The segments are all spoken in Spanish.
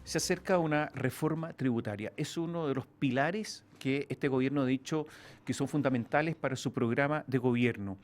Se acerca una reforma tributaria. Es uno de los pilares que este gobierno ha dicho que son fundamentales para su programa de gobierno.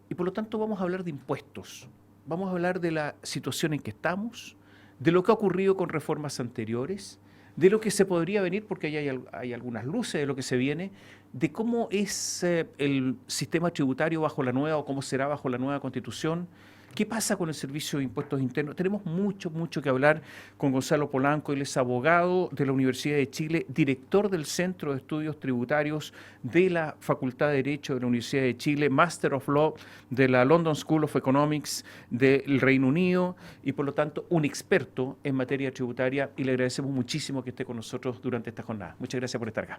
Y por lo tanto vamos a hablar de impuestos. Vamos a hablar de la situación en que estamos, de lo que ha ocurrido con reformas anteriores, de lo que se podría venir, porque hay algunas luces de lo que se viene, de cómo es el sistema tributario bajo la nueva o cómo será bajo la nueva Constitución. ¿Qué pasa con el Servicio de Impuestos Internos? Tenemos mucho que hablar con Gonzalo Polanco. Él es abogado de la Universidad de Chile, director del Centro de Estudios Tributarios de la Facultad de Derecho de la Universidad de Chile, Master of Law de la London School of Economics del Reino Unido y por lo tanto un experto en materia tributaria, y le agradecemos muchísimo que esté con nosotros durante esta jornada. Muchas gracias por estar acá.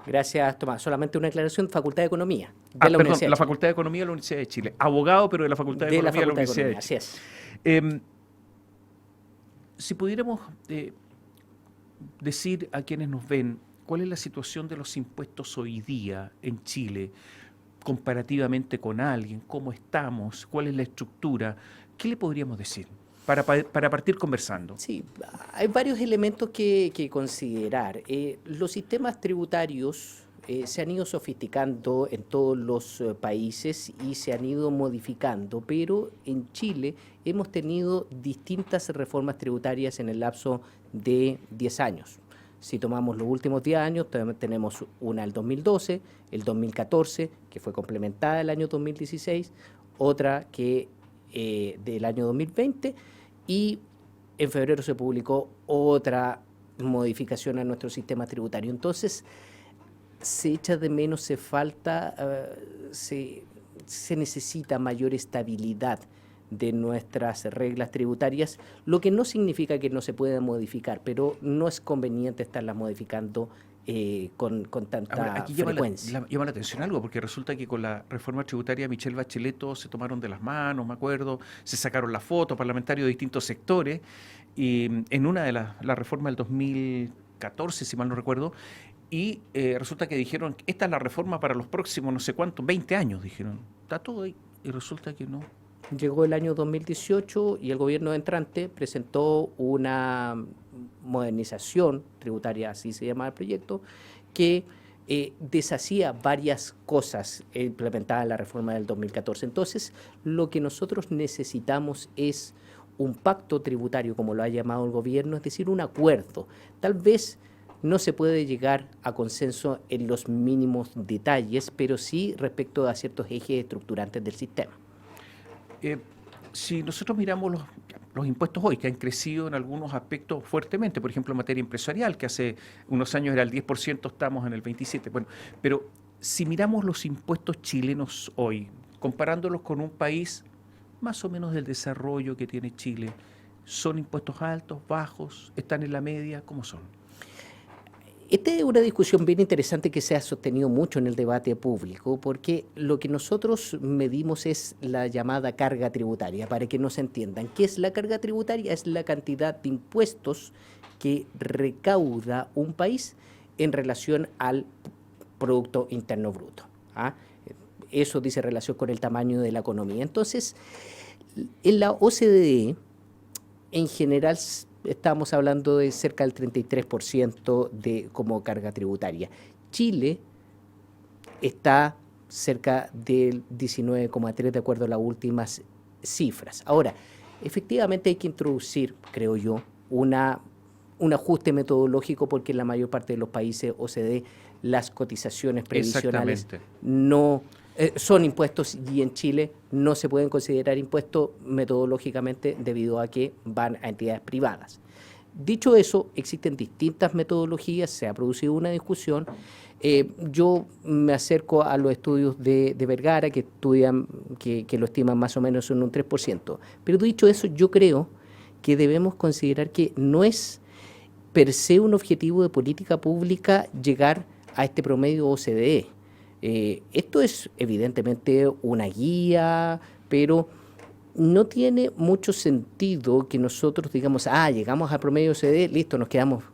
Gracias, Tomás. Solamente una aclaración, Facultad de Economía de la Perdón, Universidad de la Chile. Facultad de Economía de la Universidad de Chile. Abogado, pero de la Facultad de De la Economía de la Facultad de Universidad de Economía, así Chile. es. Si pudiéramos decir a quienes nos ven cuál es la situación de los impuestos hoy día en Chile, comparativamente con alguien, cómo estamos, cuál es la estructura, ¿qué le podríamos decir para partir conversando? Sí, hay varios elementos que considerar. Los sistemas tributarios se han ido sofisticando en todos los países y se han ido modificando, pero en Chile hemos tenido distintas reformas tributarias en el lapso de 10 años. Si tomamos los últimos 10 años, tenemos una el 2012, el 2014, que fue complementada el año 2016, otra que del año 2020, y en febrero se publicó otra modificación a nuestro sistema tributario. Entonces, se echa de menos, se necesita mayor estabilidad de nuestras reglas tributarias, lo que no significa que no se puedan modificar, pero no es conveniente estarlas modificando con tanta Ahora, aquí frecuencia. llama la atención algo, porque resulta que con la reforma tributaria Michelle Bachelet todos se tomaron de las manos, me acuerdo, se sacaron la foto, parlamentarios de distintos sectores, y en una de las reformas del 2014, si mal no recuerdo, y resulta que dijeron, esta es la reforma para los próximos no sé cuántos, 20 años, dijeron, está todo ahí, y resulta que no. Llegó el año 2018 y el gobierno entrante presentó una modernización tributaria, así se llama el proyecto, que deshacía varias cosas implementadas en la reforma del 2014. Entonces, lo que nosotros necesitamos es un pacto tributario, como lo ha llamado el gobierno, es decir, un acuerdo. Tal vez no se puede llegar a consenso en los mínimos detalles, pero sí respecto a ciertos ejes estructurantes del sistema. Si nosotros miramos los impuestos hoy, que han crecido en algunos aspectos fuertemente, por ejemplo, en materia empresarial, que hace unos años era el 10%, estamos en el 27%. Bueno, pero si miramos los impuestos chilenos hoy, comparándolos con un país más o menos del desarrollo que tiene Chile, ¿son impuestos altos, bajos, están en la media? ¿Cómo son? Esta es una discusión bien interesante que se ha sostenido mucho en el debate público, porque lo que nosotros medimos es la llamada carga tributaria. Para que nos entiendan, ¿qué es la carga tributaria? Es la cantidad de impuestos que recauda un país en relación al Producto Interno Bruto. ¿Ah? Eso dice relación con el tamaño de la economía. Entonces, en la OCDE, en general, estamos hablando de cerca del 33% como carga tributaria. Chile está cerca del 19,3% de acuerdo a las últimas cifras. Ahora, efectivamente hay que introducir, creo yo, un ajuste metodológico, porque en la mayor parte de los países OCDE las cotizaciones previsionales no son impuestos, y en Chile no se pueden considerar impuestos metodológicamente debido a que van a entidades privadas. Dicho eso, existen distintas metodologías, se ha producido una discusión. Yo me acerco a los estudios de Vergara, que lo estiman más o menos en un 3%. Pero dicho eso, yo creo que debemos considerar que no es per se un objetivo de política pública llegar a este promedio OCDE. Esto es evidentemente una guía, pero no tiene mucho sentido que nosotros digamos, llegamos al promedio OCDE, listo, nos quedamos.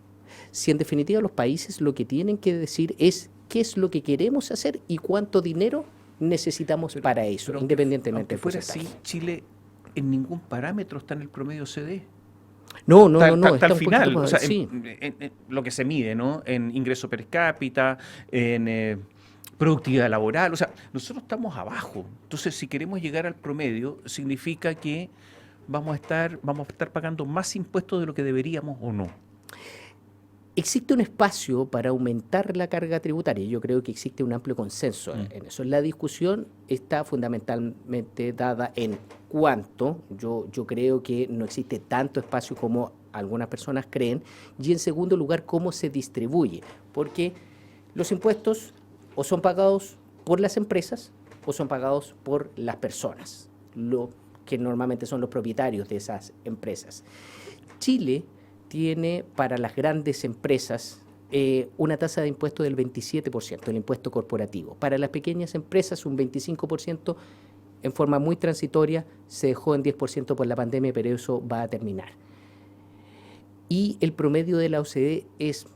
Si en definitiva los países lo que tienen que decir es qué es lo que queremos hacer y cuánto dinero necesitamos para eso, independientemente del porcentaje. Aunque fuera así, Chile en ningún parámetro está en el promedio OCDE. No, no, Está, no, no, está está al un poquito final, o sea, sí. en lo que se mide, ¿no? En ingreso per cápita, en productividad laboral, o sea, nosotros estamos abajo. Entonces, si queremos llegar al promedio, significa que vamos a estar pagando más impuestos de lo que deberíamos o no. Existe un espacio para aumentar la carga tributaria. Yo creo que existe un amplio consenso en eso. La discusión está fundamentalmente dada en cuánto. Yo creo que no existe tanto espacio como algunas personas creen. Y en segundo lugar, cómo se distribuye. Porque los impuestos o son pagados por las empresas o son pagados por las personas, lo que normalmente son los propietarios de esas empresas. Chile tiene para las grandes empresas una tasa de impuesto del 27%, el impuesto corporativo. Para las pequeñas empresas un 25%, en forma muy transitoria, se dejó en 10% por la pandemia, pero eso va a terminar. Y el promedio de la OCDE es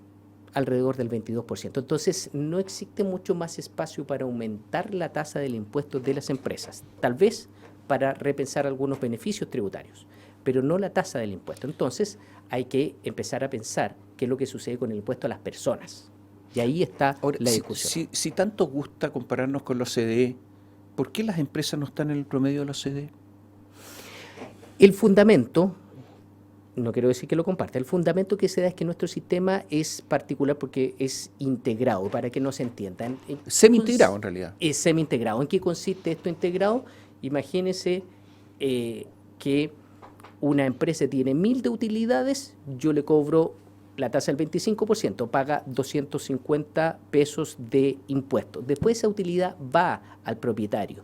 alrededor del 22%. Entonces, no existe mucho más espacio para aumentar la tasa del impuesto de las empresas. Tal vez para repensar algunos beneficios tributarios, pero no la tasa del impuesto. Entonces, hay que empezar a pensar qué es lo que sucede con el impuesto a las personas. Y ahí está Ahora, la discusión. si tanto gusta compararnos con la OCDE, ¿por qué las empresas no están en el promedio de la OCDE? El fundamento, no quiero decir que lo comparte, el fundamento que se da es que nuestro sistema es particular porque es integrado, para que no se entiendan. Semi-integrado, en realidad. Es semi-integrado. ¿En qué consiste esto integrado? Imagínense que una empresa tiene 1.000 de utilidades, yo le cobro la tasa del 25%, paga 250 pesos de impuestos. Después esa utilidad va al propietario.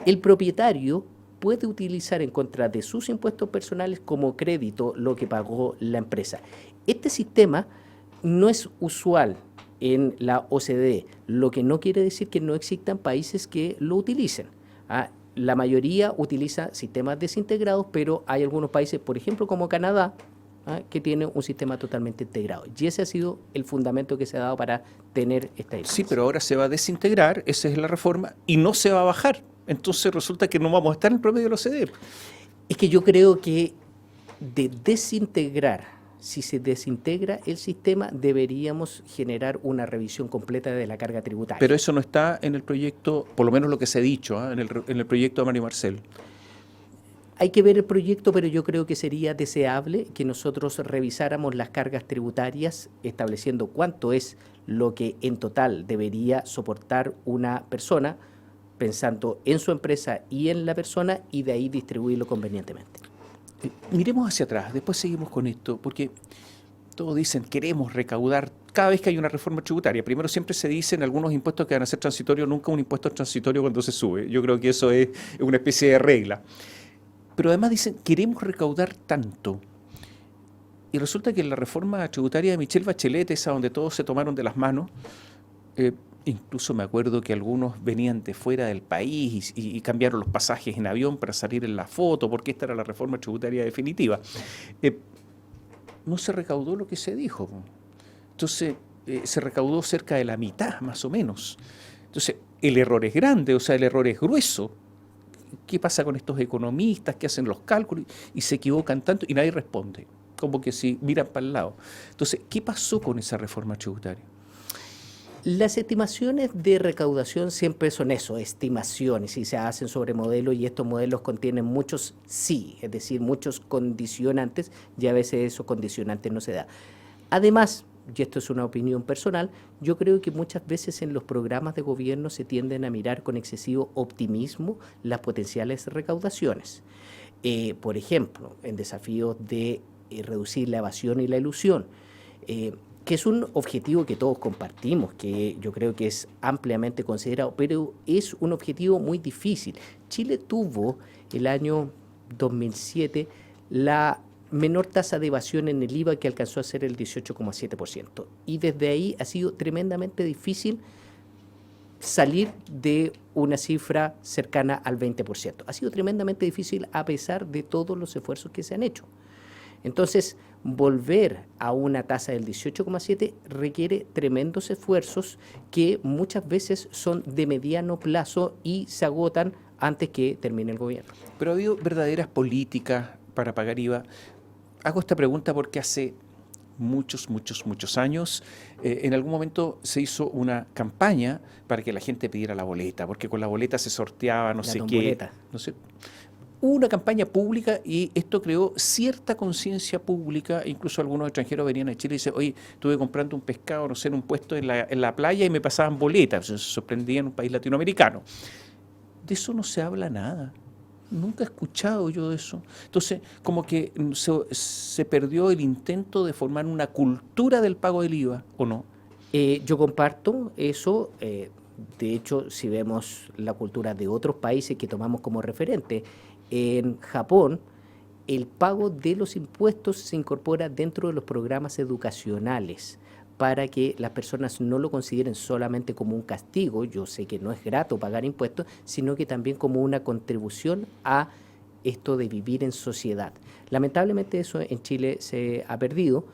El propietario puede utilizar en contra de sus impuestos personales como crédito lo que pagó la empresa. Este sistema no es usual en la OCDE, lo que no quiere decir que no existan países que lo utilicen. La mayoría utiliza sistemas desintegrados, pero hay algunos países, por ejemplo, como Canadá, que tiene un sistema totalmente integrado. Y ese ha sido el fundamento que se ha dado para tener esta diferencia. Sí, pero ahora se va a desintegrar, esa es la reforma, y no se va a bajar. Entonces resulta que no vamos a estar en el promedio de la OCDE. Es que yo creo que de desintegrar, si se desintegra el sistema, deberíamos generar una revisión completa de la carga tributaria. Pero eso no está en el proyecto, por lo menos lo que se ha dicho, en el proyecto de Mario Marcel. Hay que ver el proyecto, pero yo creo que sería deseable que nosotros revisáramos las cargas tributarias, estableciendo cuánto es lo que en total debería soportar una persona, pensando en su empresa y en la persona, y de ahí distribuirlo convenientemente. Miremos hacia atrás, después seguimos con esto, porque todos dicen queremos recaudar cada vez que hay una reforma tributaria. Primero siempre se dicen algunos impuestos que van a ser transitorios, nunca un impuesto transitorio cuando se sube. Yo creo que eso es una especie de regla. Pero además dicen queremos recaudar tanto. Y resulta que en la reforma tributaria de Michelle Bachelet, esa donde todos se tomaron de las manos, incluso me acuerdo que algunos venían de fuera del país y cambiaron los pasajes en avión para salir en la foto, porque esta era la reforma tributaria definitiva. No se recaudó lo que se dijo. Entonces, se recaudó cerca de la mitad, más o menos. Entonces, el error es grande, o sea, el error es grueso. ¿Qué pasa con estos economistas que hacen los cálculos y se equivocan tanto y nadie responde? Como que si miran para el lado. Entonces, ¿qué pasó con esa reforma tributaria? Las estimaciones de recaudación siempre son eso, estimaciones, y se hacen sobre modelos, y estos modelos contienen muchos sí, es decir, muchos condicionantes, y a veces esos condicionantes no se dan. Además, y esto es una opinión personal, yo creo que muchas veces en los programas de gobierno se tienden a mirar con excesivo optimismo las potenciales recaudaciones. Por ejemplo, en desafíos de reducir la evasión y la elusión, que es un objetivo que todos compartimos, que yo creo que es ampliamente considerado, pero es un objetivo muy difícil. Chile tuvo el año 2007 la menor tasa de evasión en el IVA, que alcanzó a ser el 18,7%. Y desde ahí ha sido tremendamente difícil salir de una cifra cercana al 20%. Ha sido tremendamente difícil a pesar de todos los esfuerzos que se han hecho. Entonces, volver a una tasa del 18,7 requiere tremendos esfuerzos que muchas veces son de mediano plazo y se agotan antes que termine el gobierno. Pero ha habido verdaderas políticas para pagar IVA. hago esta pregunta porque hace muchos años, en algún momento se hizo una campaña para que la gente pidiera la boleta, porque con la boleta se sorteaba no La sé qué. tomboleta. No sé. Hubo una campaña pública y esto creó cierta conciencia pública. Incluso algunos extranjeros venían a Chile y decían, oye, estuve comprando un pescado, no sé, en un puesto en la playa y me pasaban boletas. Se sorprendía en un país latinoamericano. De eso no se habla nada. Nunca he escuchado yo de eso. Entonces, como que se perdió el intento de formar una cultura del pago del IVA, ¿o no? Yo comparto eso. De hecho, si vemos la cultura de otros países que tomamos como referente, en Japón el pago de los impuestos se incorpora dentro de los programas educacionales para que las personas no lo consideren solamente como un castigo. Yo sé que no es grato pagar impuestos, sino que también como una contribución a esto de vivir en sociedad. Lamentablemente eso en Chile se ha perdido.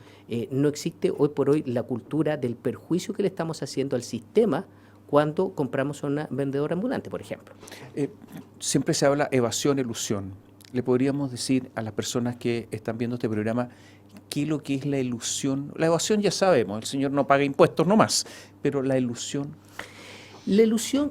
No existe hoy por hoy la cultura del perjuicio que le estamos haciendo al sistema cuando compramos a una vendedora ambulante, por ejemplo. Siempre se habla evasión, elusión. ¿Le podríamos decir a las personas que están viendo este programa qué es lo que es la ilusión? La evasión ya sabemos, el señor no paga impuestos nomás, pero la ilusión. La ilusión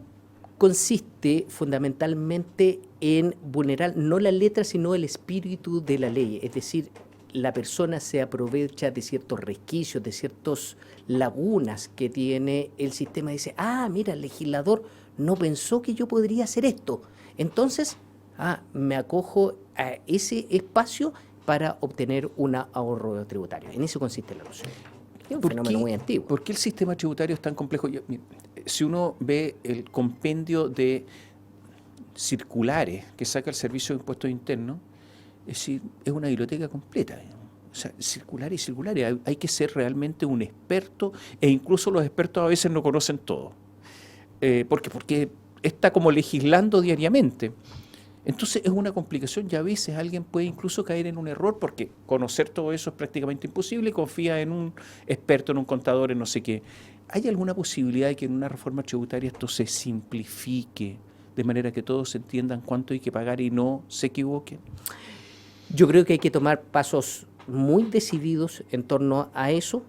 consiste fundamentalmente en vulnerar no la letra, sino el espíritu de la ley. Es decir, la persona se aprovecha de ciertos resquicios, de ciertas lagunas que tiene el sistema. Dice, mira, el legislador no pensó que yo podría hacer esto. Entonces, me acojo a ese espacio para obtener un ahorro tributario. En eso consiste la ilusión. Es un fenómeno muy antiguo. ¿Por qué el sistema tributario es tan complejo? Si uno ve el compendio de circulares que saca el Servicio de Impuestos Internos, es decir, es una biblioteca completa. O sea, circulares y circulares. Hay que ser realmente un experto, e incluso los expertos a veces no conocen todo. Porque está como legislando diariamente. Entonces es una complicación y a veces alguien puede incluso caer en un error porque conocer todo eso es prácticamente imposible y confía en un experto, en un contador, en no sé qué. ¿Hay alguna posibilidad de que en una reforma tributaria esto se simplifique de manera que todos entiendan cuánto hay que pagar y no se equivoquen? Yo creo que hay que tomar pasos muy decididos en torno a eso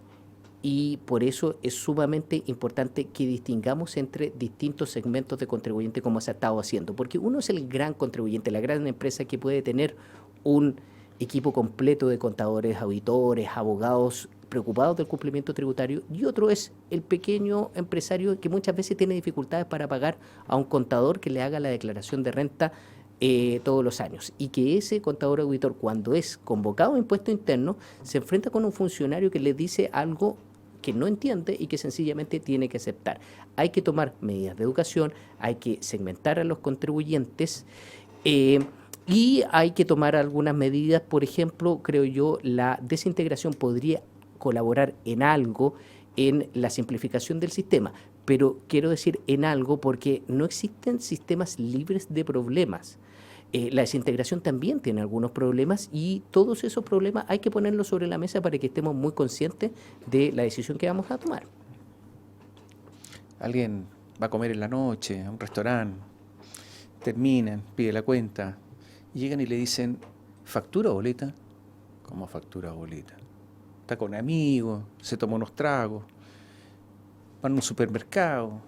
y por eso es sumamente importante que distingamos entre distintos segmentos de contribuyente como se ha estado haciendo, porque uno es el gran contribuyente, la gran empresa que puede tener un equipo completo de contadores, auditores, abogados preocupados del cumplimiento tributario, y otro es el pequeño empresario que muchas veces tiene dificultades para pagar a un contador que le haga la declaración de renta todos los años, y que ese contador auditor, cuando es convocado a impuesto interno, se enfrenta con un funcionario que le dice algo que no entiende y que sencillamente tiene que aceptar. Hay que tomar medidas de educación, hay que segmentar a los contribuyentes y hay que tomar algunas medidas. Por ejemplo, creo yo, la desintegración podría colaborar en algo en la simplificación del sistema, pero quiero decir en algo porque no existen sistemas libres de problemas. La desintegración también tiene algunos problemas y todos esos problemas hay que ponerlos sobre la mesa para que estemos muy conscientes de la decisión que vamos a tomar. Alguien va a comer en la noche a un restaurante, terminan, pide la cuenta, y llegan y le dicen, ¿factura o boleta? ¿Cómo factura o boleta? Está con amigos, se toma unos tragos, van a un supermercado,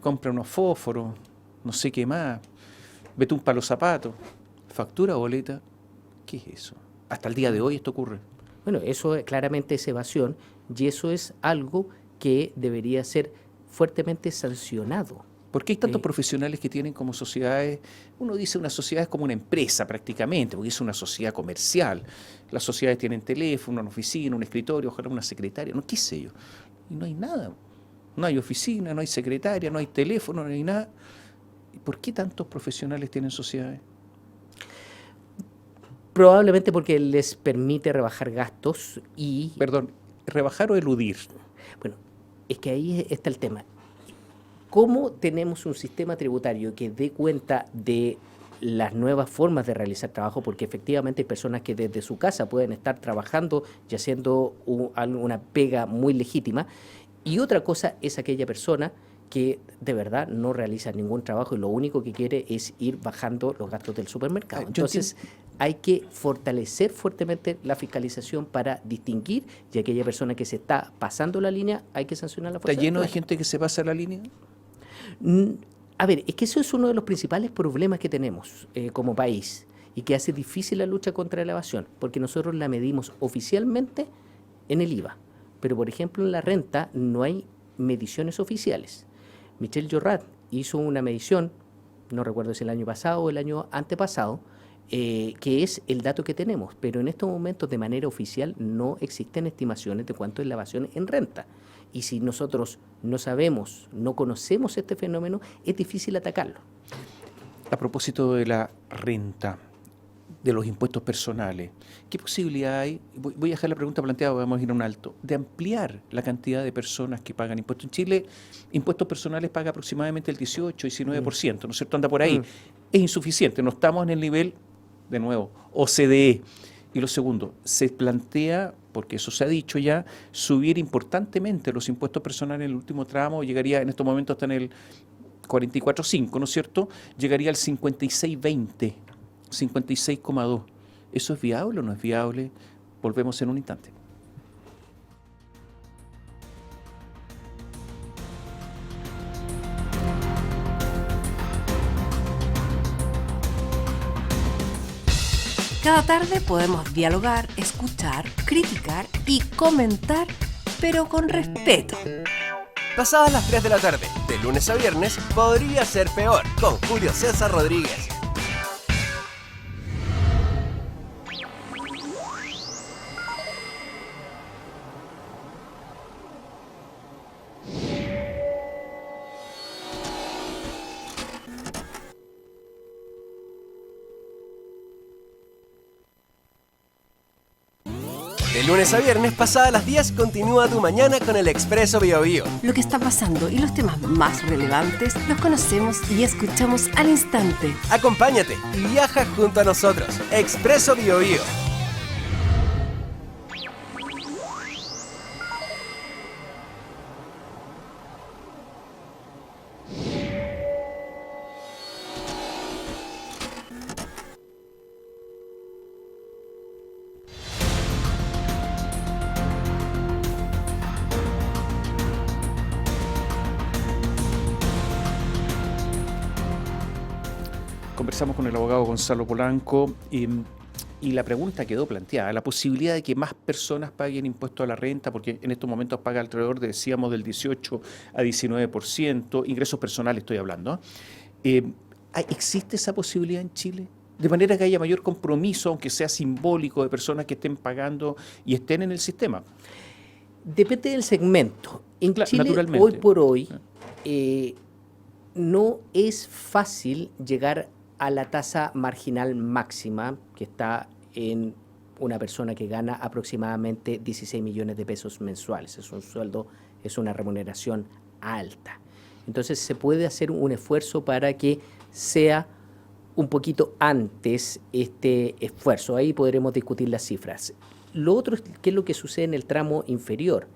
compra unos fósforos, no sé qué más, betún para los zapatos, factura o boleta. ¿Qué es eso? Hasta el día de hoy esto ocurre. Bueno, eso claramente es evasión y eso es algo que debería ser fuertemente sancionado. ¿Por qué hay tantos profesionales que tienen como sociedades? Uno dice una sociedad es como una empresa prácticamente, porque es una sociedad comercial. Las sociedades tienen teléfono, una oficina, un escritorio, ojalá una secretaria, no qué sé yo. Y no hay nada. No hay oficina, no hay secretaria, no hay teléfono, no hay nada. ¿Y por qué tantos profesionales tienen sociedades? Probablemente porque les permite rebajar gastos y... Perdón, ¿rebajar o eludir? Bueno, es que ahí está el tema. ¿Cómo tenemos un sistema tributario que dé cuenta de las nuevas formas de realizar trabajo? Porque efectivamente hay personas que desde su casa pueden estar trabajando y haciendo una pega muy legítima. Y otra cosa es aquella persona que de verdad no realiza ningún trabajo y lo único que quiere es ir bajando los gastos del supermercado. Entonces, hay que fortalecer fuertemente la fiscalización para distinguir, y aquella persona que se está pasando la línea hay que sancionar la fuerza. ¿Está lleno de gente que se pasa la línea? A ver, es que eso es uno de los principales problemas que tenemos como país y que hace difícil la lucha contra la evasión, porque nosotros la medimos oficialmente en el IVA, pero por ejemplo en la renta no hay mediciones oficiales. Michel Jorrat hizo una medición, no recuerdo si el año pasado o el año antepasado, que es el dato que tenemos, pero en estos momentos de manera oficial no existen estimaciones de cuánto es la evasión en renta. Y si nosotros no sabemos, no conocemos este fenómeno, es difícil atacarlo. A propósito de la renta, de los impuestos personales, ¿qué posibilidad hay? Voy a dejar la pregunta planteada, vamos a ir a un alto, de ampliar la cantidad de personas que pagan impuestos. En Chile, impuestos personales paga aproximadamente el 18-19%, ¿no es cierto? Anda por ahí. Es insuficiente, no estamos en el nivel, de nuevo, OCDE. Y lo segundo, se plantea, porque eso se ha dicho ya, subir importantemente los impuestos personales en el último tramo, llegaría en estos momentos hasta en el 44,5, ¿no es cierto? Llegaría al 56,20, 56,2. ¿Eso es viable o no es viable? Volvemos en un instante. Cada tarde podemos dialogar, escuchar, criticar y comentar, pero con respeto. Pasadas las 3 de la tarde, de lunes a viernes, podría ser peor, con Julio César Rodríguez. De lunes a viernes, pasadas las 10, continúa tu mañana con el Expreso Biobío. Lo que está pasando y los temas más relevantes los conocemos y escuchamos al instante. Acompáñate y viaja junto a nosotros. Expreso Biobío. Conversamos con el abogado Gonzalo Polanco y la pregunta quedó planteada, la posibilidad de que más personas paguen impuesto a la renta, porque en estos momentos paga alrededor, decíamos, del 18 a 19%, ingresos personales estoy hablando. ¿Existe esa posibilidad en Chile? De manera que haya mayor compromiso, aunque sea simbólico, de personas que estén pagando y estén en el sistema. Depende del segmento. En Chile, naturalmente, hoy por hoy, no es fácil llegar a la tasa marginal máxima, que está en una persona que gana aproximadamente 16 millones de pesos mensuales. Es un sueldo, es una remuneración alta. Entonces se puede hacer un esfuerzo para que sea un poquito antes este esfuerzo. Ahí podremos discutir las cifras. Lo otro es qué es lo que sucede en el tramo inferior.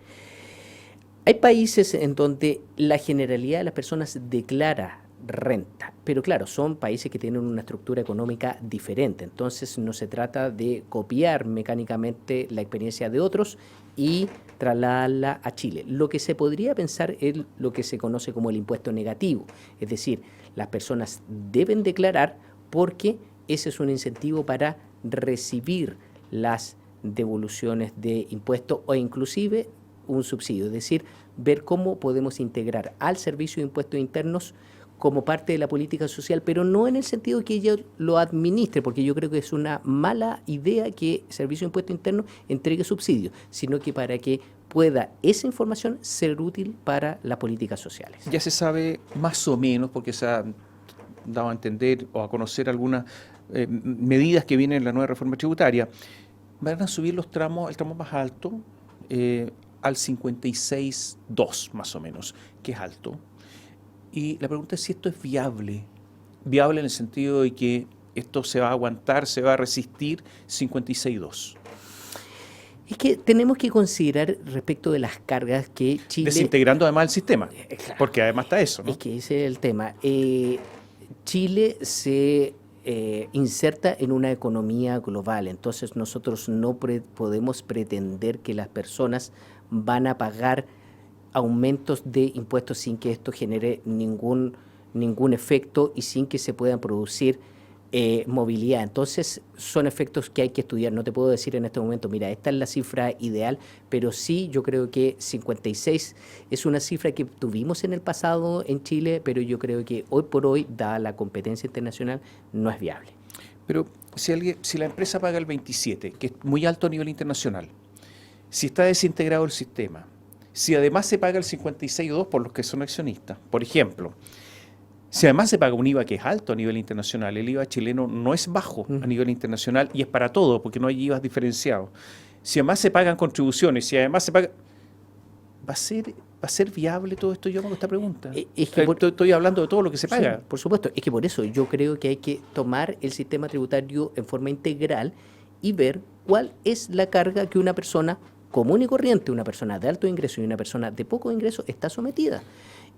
Hay países en donde la generalidad de las personas declara renta, pero claro, son países que tienen una estructura económica diferente, entonces no se trata de copiar mecánicamente la experiencia de otros y trasladarla a Chile. Lo que se podría pensar es lo que se conoce como el impuesto negativo, es decir, las personas deben declarar porque ese es un incentivo para recibir las devoluciones de impuestos o inclusive un subsidio, es decir, ver cómo podemos integrar al Servicio de Impuestos Internos como parte de la política social, pero no en el sentido que ella lo administre, porque yo creo que es una mala idea que el Servicio de Impuestos Internos entregue subsidios, sino que para que pueda esa información ser útil para las políticas sociales. Ya se sabe más o menos, porque se ha dado a entender o a conocer algunas medidas que vienen en la nueva reforma tributaria. Van a subir los tramos, el tramo más alto, al 56,2 más o menos, que es alto. Y la pregunta es si esto es viable. Viable en el sentido de que esto se va a aguantar, se va a resistir 56,2. Es que tenemos que considerar respecto de las cargas que Chile... Desintegrando además el sistema, claro, porque además está eso, ¿no? Es que ese es el tema. Chile se inserta en una economía global. Entonces nosotros no podemos pretender que las personas van a pagar aumentos de impuestos sin que esto genere ningún efecto y sin que se puedan producir movilidad. Entonces son efectos que hay que estudiar. No te puedo decir en este momento, mira, esta es la cifra ideal, pero sí yo creo que 56 es una cifra que tuvimos en el pasado en Chile, pero yo creo que hoy por hoy, dada la competencia internacional, no es viable. Pero si la empresa paga el 27, que es muy alto a nivel internacional, si está desintegrado el sistema, si además se paga el 56,2 por los que son accionistas, por ejemplo, si además se paga un IVA que es alto a nivel internacional, el IVA chileno no es bajo a nivel internacional y es para todo, porque no hay IVAs diferenciados. Si además se pagan contribuciones, si además se paga... ¿Va a ser viable todo esto? Yo hago esta pregunta. Estoy hablando de todo lo que se paga. Sí, por supuesto. Es que por eso yo creo que hay que tomar el sistema tributario en forma integral y ver cuál es la carga que una persona común y corriente, una persona de alto ingreso y una persona de poco ingreso está sometida.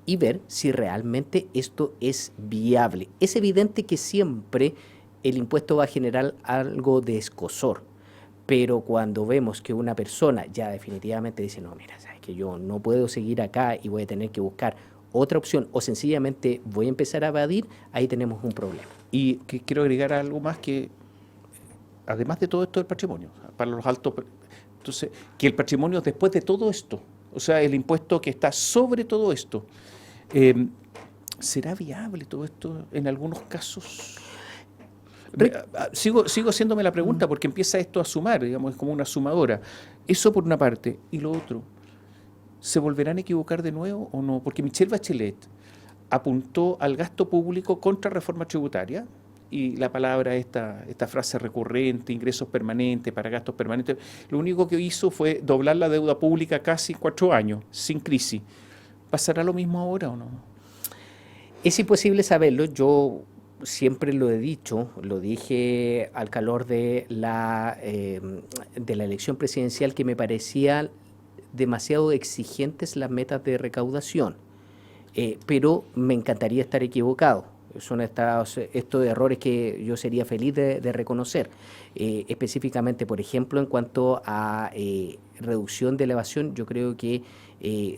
Y ver si realmente esto es viable. Es evidente que siempre el impuesto va a generar algo de escozor, pero cuando vemos que una persona ya definitivamente dice, no, mira, sabes que yo no puedo seguir acá y voy a tener que buscar otra opción o sencillamente voy a empezar a evadir, ahí tenemos un problema. Y que quiero agregar algo más que, además de todo esto del patrimonio, para los altos, entonces, que el patrimonio después de todo esto, o sea, el impuesto que está sobre todo esto, ¿será viable todo esto en algunos casos? Sigo haciéndome la pregunta porque empieza esto a sumar, digamos, es como una sumadora. Eso por una parte. Y lo otro, ¿se volverán a equivocar de nuevo o no? Porque Michelle Bachelet apuntó al gasto público contra reforma tributaria y la palabra, esta frase recurrente, ingresos permanentes para gastos permanentes, lo único que hizo fue doblar la deuda pública casi 4 años, sin crisis. ¿Pasará lo mismo ahora o no? Es imposible saberlo. Yo siempre lo he dicho, lo dije al calor de la elección presidencial, que me parecían demasiado exigentes las metas de recaudación, pero me encantaría estar equivocado. Son estos errores que yo sería feliz de reconocer. Específicamente, por ejemplo, en cuanto a reducción de la evasión, yo creo que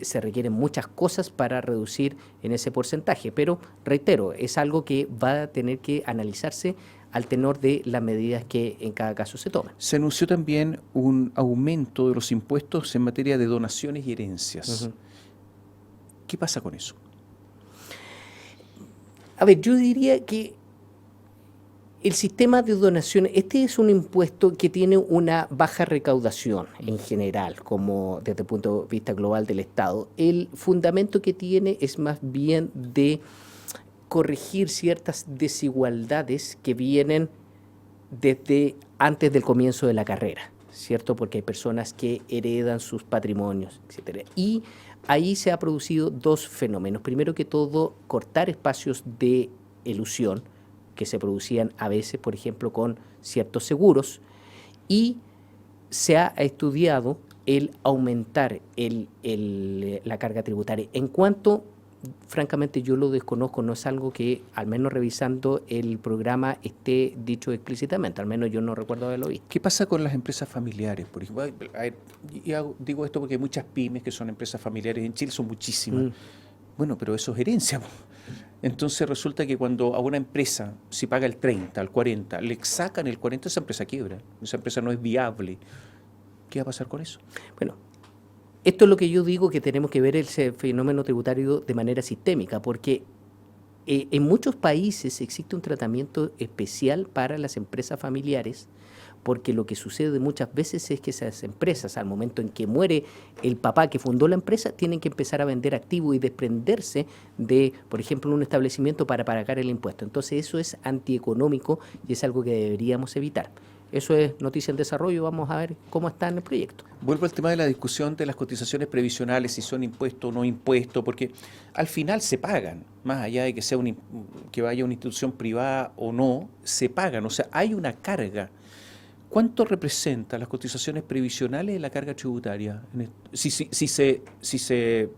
se requieren muchas cosas para reducir en ese porcentaje, pero reitero, es algo que va a tener que analizarse al tenor de las medidas que en cada caso se toman. Se anunció también un aumento de los impuestos en materia de donaciones y herencias. ¿Qué pasa con eso? A ver, yo diría que el sistema de donaciones, este es un impuesto que tiene una baja recaudación en general, como desde el punto de vista global del Estado. El fundamento que tiene es más bien de corregir ciertas desigualdades que vienen desde antes del comienzo de la carrera, ¿cierto? Porque hay personas que heredan sus patrimonios, etcétera. Y ahí se ha producido dos fenómenos. Primero que todo, cortar espacios de elusión que se producían a veces, por ejemplo, con ciertos seguros, y se ha estudiado el aumentar la carga tributaria. En cuanto, francamente, yo lo desconozco, no es algo que, al menos revisando el programa, esté dicho explícitamente, al menos yo no recuerdo haberlo visto. ¿Qué pasa con las empresas familiares? Por ejemplo, digo esto porque hay muchas pymes que son empresas familiares, en Chile son muchísimas. Bueno, pero eso es herencia. Entonces resulta que cuando a una empresa, si paga el 30, el 40, le sacan el 40, esa empresa quiebra, esa empresa no es viable. ¿Qué va a pasar con eso? Bueno, esto es lo que yo digo, que tenemos que ver ese fenómeno tributario de manera sistémica, porque en muchos países existe un tratamiento especial para las empresas familiares, porque lo que sucede muchas veces es que esas empresas, al momento en que muere el papá que fundó la empresa, tienen que empezar a vender activos y desprenderse de, por ejemplo, un establecimiento para pagar el impuesto. Entonces eso es antieconómico y es algo que deberíamos evitar. Eso es noticia en desarrollo, vamos a ver cómo está en el proyecto. Vuelvo al tema de la discusión de las cotizaciones previsionales, si son impuestos o no impuestos, porque al final se pagan, más allá de que vaya a una institución privada o no, se pagan, o sea, hay una carga. ¿Cuánto representa las cotizaciones previsionales en la carga tributaria? Si se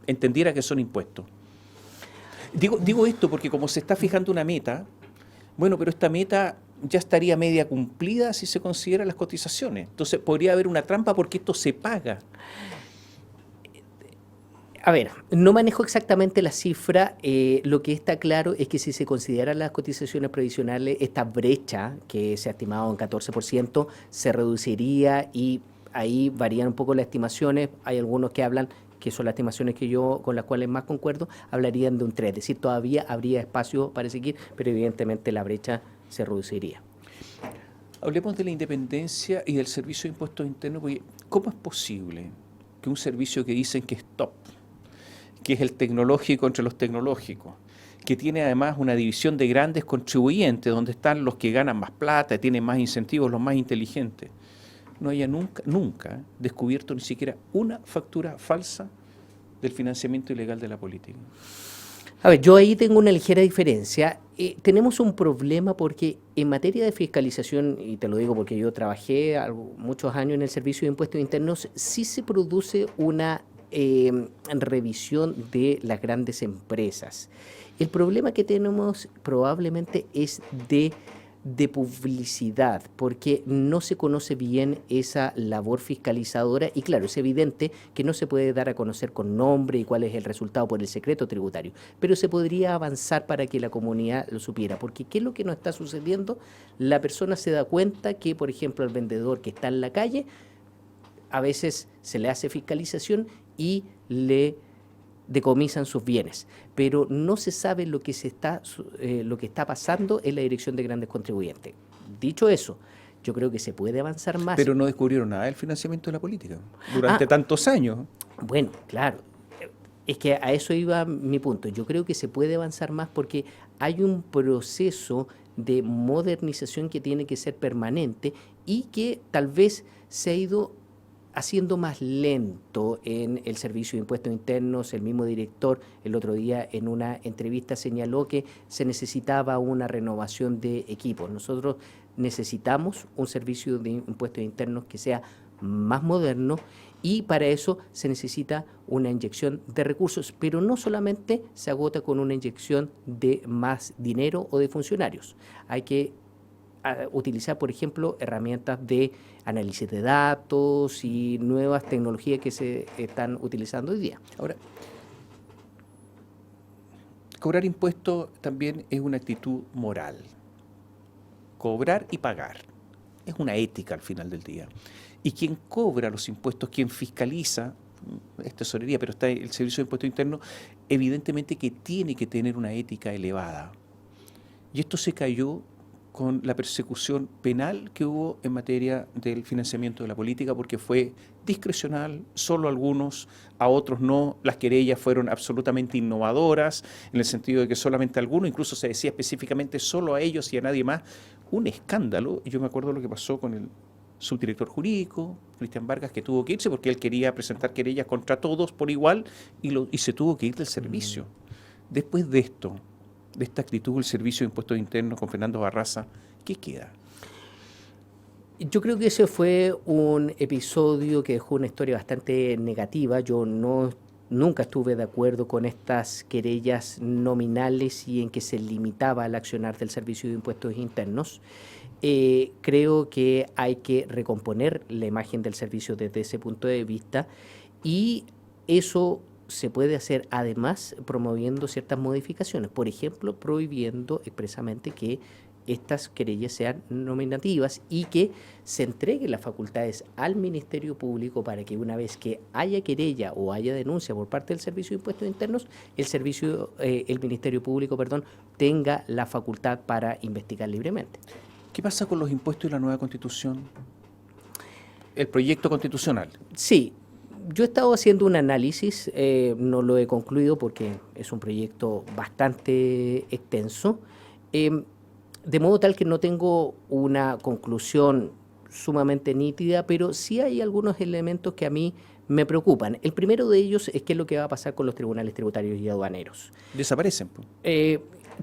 entendiera que son impuestos. Digo esto porque como se está fijando una meta, Bueno, pero esta meta ya estaría media cumplida si se consideran las cotizaciones. Entonces podría haber una trampa porque esto se paga. A ver, no manejo exactamente la cifra. Lo que está claro es que si se consideran las cotizaciones previsionales, esta brecha que se ha estimado en 14% se reduciría y ahí varían un poco las estimaciones. Hay algunos que hablan, que son las estimaciones que yo con las cuales más concuerdo, hablarían de un 3. Es decir, todavía habría espacio para seguir, pero evidentemente la brecha se reduciría. Hablemos de la independencia y del servicio de impuestos internos, porque ¿cómo es posible que un servicio que dicen que es top, que es el tecnológico entre los tecnológicos, que tiene además una división de grandes contribuyentes, donde están los que ganan más plata, tienen más incentivos, los más inteligentes, no haya nunca descubierto ni siquiera una factura falsa del financiamiento ilegal de la política? A ver, yo ahí tengo una ligera diferencia. Tenemos un problema porque en materia de fiscalización, y te lo digo porque yo trabajé muchos años en el Servicio de Impuestos Internos, sí se produce una revisión de las grandes empresas. El problema que tenemos probablemente es de publicidad, porque no se conoce bien esa labor fiscalizadora y claro, es evidente que no se puede dar a conocer con nombre y cuál es el resultado por el secreto tributario, pero se podría avanzar para que la comunidad lo supiera, porque ¿qué es lo que nos está sucediendo? La persona se da cuenta que, por ejemplo, el vendedor que está en la calle, a veces se le hace fiscalización y le decomisan sus bienes, pero no se sabe lo que está pasando en la dirección de grandes contribuyentes. Dicho eso, yo creo que se puede avanzar más. Pero no descubrieron nada del financiamiento de la política durante tantos años. Bueno, claro, es que a eso iba mi punto. Yo creo que se puede avanzar más porque hay un proceso de modernización que tiene que ser permanente y que tal vez se ha ido haciendo más lento en el Servicio de Impuestos Internos. El mismo director el otro día en una entrevista señaló que se necesitaba una renovación de equipos. Nosotros necesitamos un Servicio de Impuestos Internos que sea más moderno y para eso se necesita una inyección de recursos, pero no solamente se agota con una inyección de más dinero o de funcionarios. Hay que utilizar, por ejemplo, herramientas de análisis de datos y nuevas tecnologías que se están utilizando hoy día. Ahora, cobrar impuestos también es una actitud moral. Cobrar y pagar. Es una ética al final del día. Y quien cobra los impuestos, quien fiscaliza, es tesorería, pero está el Servicio de Impuestos Internos, evidentemente que tiene que tener una ética elevada. Y esto se cayó con la persecución penal que hubo en materia del financiamiento de la política, porque fue discrecional, solo a algunos, a otros no. Las querellas fueron absolutamente innovadoras, en el sentido de que solamente a algunos, incluso se decía específicamente solo a ellos y a nadie más. Un escándalo. Yo me acuerdo lo que pasó con el subdirector jurídico, Cristian Vargas, que tuvo que irse porque él quería presentar querellas contra todos por igual y se tuvo que ir del servicio. Después de esto, de esta actitud del Servicio de Impuestos Internos con Fernando Barraza, ¿qué queda? Yo creo que ese fue un episodio que dejó una historia bastante negativa. Yo nunca estuve de acuerdo con estas querellas nominales y en que se limitaba el accionar del Servicio de Impuestos Internos. Creo que hay que recomponer la imagen del servicio desde ese punto de vista y eso se puede hacer además promoviendo ciertas modificaciones, por ejemplo, prohibiendo expresamente que estas querellas sean nominativas y que se entreguen las facultades al Ministerio Público para que una vez que haya querella o haya denuncia por parte del Servicio de Impuestos Internos, el Ministerio Público, tenga la facultad para investigar libremente. ¿Qué pasa con los impuestos y la nueva Constitución? El proyecto constitucional. Sí. Yo he estado haciendo un análisis, no lo he concluido porque es un proyecto bastante extenso, de modo tal que no tengo una conclusión sumamente nítida, pero sí hay algunos elementos que a mí me preocupan. El primero de ellos es qué es lo que va a pasar con los tribunales tributarios y aduaneros. Desaparecen, po.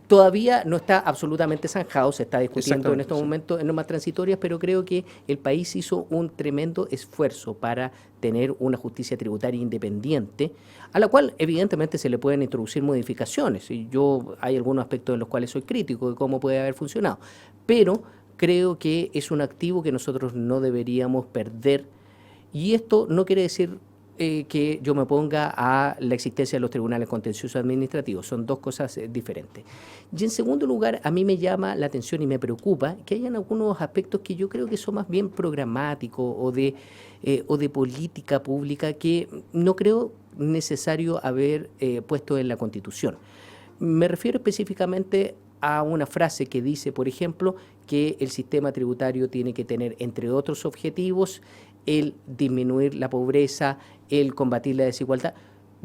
Todavía no está absolutamente zanjado, se está discutiendo en Exactamente, estos sí. momentos en normas transitorias, pero creo que el país hizo un tremendo esfuerzo para tener una justicia tributaria independiente, a la cual evidentemente se le pueden introducir modificaciones. Y hay algunos aspectos en los cuales soy crítico de cómo puede haber funcionado, pero creo que es un activo que nosotros no deberíamos perder, y esto no quiere decir que yo me ponga a la existencia de los tribunales contenciosos administrativos. Son dos cosas diferentes. Y en segundo lugar, a mí me llama la atención y me preocupa que hayan algunos aspectos que yo creo que son más bien programáticos o de política pública que no creo necesario haber puesto en la Constitución. Me refiero específicamente a una frase que dice, por ejemplo, que el sistema tributario tiene que tener, entre otros objetivos, el disminuir la pobreza, el combatir la desigualdad.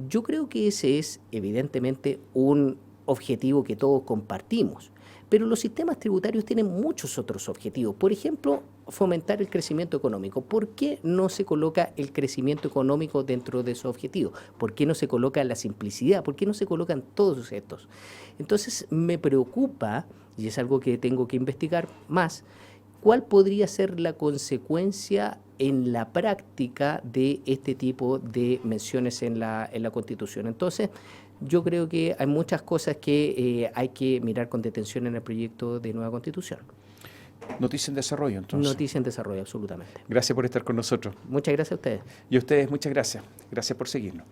Yo creo que ese es evidentemente un objetivo que todos compartimos, pero los sistemas tributarios tienen muchos otros objetivos. Por ejemplo, fomentar el crecimiento económico. ¿Por qué no se coloca el crecimiento económico dentro de esos objetivos? ¿Por qué no se coloca la simplicidad? ¿Por qué no se colocan todos estos? Entonces me preocupa, y es algo que tengo que investigar más, ¿cuál podría ser la consecuencia en la práctica de este tipo de menciones en la Constitución? Entonces, yo creo que hay muchas cosas que hay que mirar con detención en el proyecto de nueva Constitución. Noticia en desarrollo, entonces. Noticia en desarrollo, absolutamente. Gracias por estar con nosotros. Muchas gracias a ustedes. Y a ustedes, muchas gracias. Gracias por seguirnos.